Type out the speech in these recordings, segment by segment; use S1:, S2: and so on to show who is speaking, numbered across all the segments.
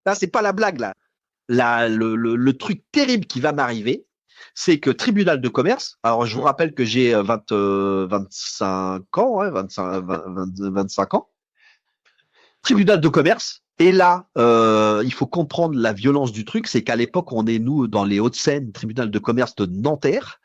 S1: Là, c'est pas la blague, là. Le truc terrible qui va m'arriver, c'est que tribunal de commerce, alors je vous rappelle que j'ai 25 ans, hein, 25 ans, tribunal de commerce, et là, il faut comprendre la violence du truc, c'est qu'à l'époque, on est, nous, dans les Hauts-de-Seine, tribunal de commerce de Nanterre,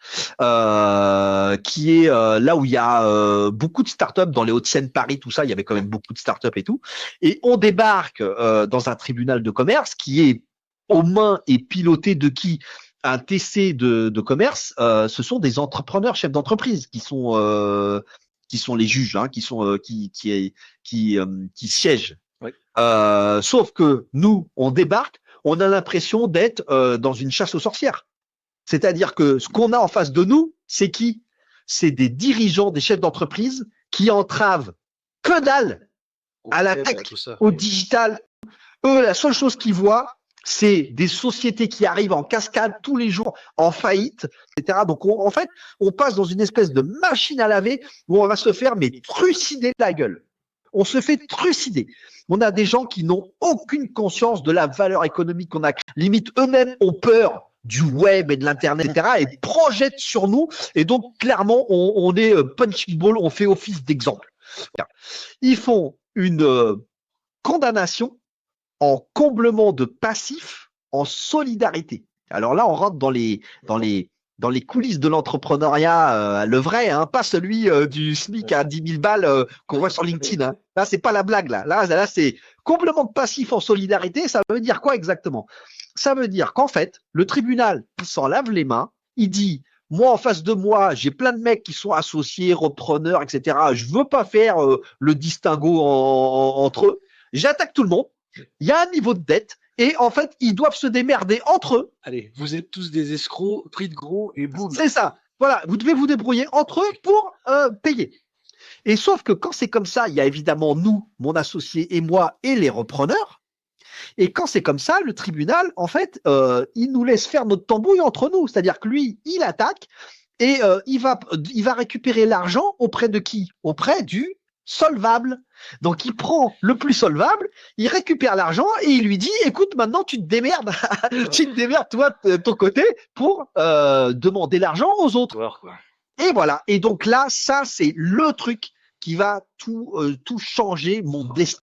S1: qui est là où il y a beaucoup de startups, dans les Hauts-de-Seine, Paris, tout ça, il y avait quand même beaucoup de startups et tout, et on débarque dans un tribunal de commerce qui est aux mains et piloté de qui? Un TC de commerce, ce sont des entrepreneurs, chefs d'entreprise, qui sont les juges, hein, qui siègent.
S2: Oui.
S1: Sauf que nous, on débarque, on a l'impression d'être dans une chasse aux sorcières. C'est-à-dire que ce qu'on a en face de nous, c'est qui? C'est des dirigeants, des chefs d'entreprise qui entravent que dalle à la tech, au digital. Eux, la seule chose qu'ils voient, c'est des sociétés qui arrivent en cascade tous les jours, en faillite, etc. Donc, en fait, on passe dans une espèce de machine à laver où on va se faire trucider la gueule. On se fait trucider. On a des gens qui n'ont aucune conscience de la valeur économique qu'on a. Limite, eux-mêmes ont peur du web et de l'internet, etc. et projettent sur nous. Et donc, clairement, on est punching ball, on fait office d'exemple. Ils font une condamnation en comblement de passif, en solidarité. Alors là, on rentre dans les coulisses de l'entrepreneuriat, le vrai, hein, pas celui du SMIC à 10 000 balles qu'on voit sur LinkedIn. Hein. Là, c'est pas la blague. Là, c'est comblement de passif en solidarité. Ça veut dire quoi exactement? Ça veut dire qu'en fait, le tribunal s'en lave les mains. Il dit, moi, en face de moi, j'ai plein de mecs qui sont associés, repreneurs, etc. Je veux pas faire le distinguo entre eux. J'attaque tout le monde. Il y a un niveau de dette et en fait, ils doivent se démerder entre eux.
S2: Allez, vous êtes tous des escrocs, pris de gros et boum.
S1: C'est ça. Voilà, vous devez vous débrouiller entre eux pour payer. Et sauf que quand c'est comme ça, il y a évidemment nous, mon associé et moi et les repreneurs. Et quand c'est comme ça, le tribunal, en fait, il nous laisse faire notre tambouille entre nous. C'est-à-dire que lui, il attaque et il va récupérer l'argent auprès de qui? Auprès du solvable. Donc, il prend le plus solvable, il récupère l'argent et il lui dit, écoute, maintenant, tu te démerdes, toi, de ton côté, pour demander l'argent aux autres. Et voilà. Et donc là, ça, c'est le truc qui va tout changer mon destin.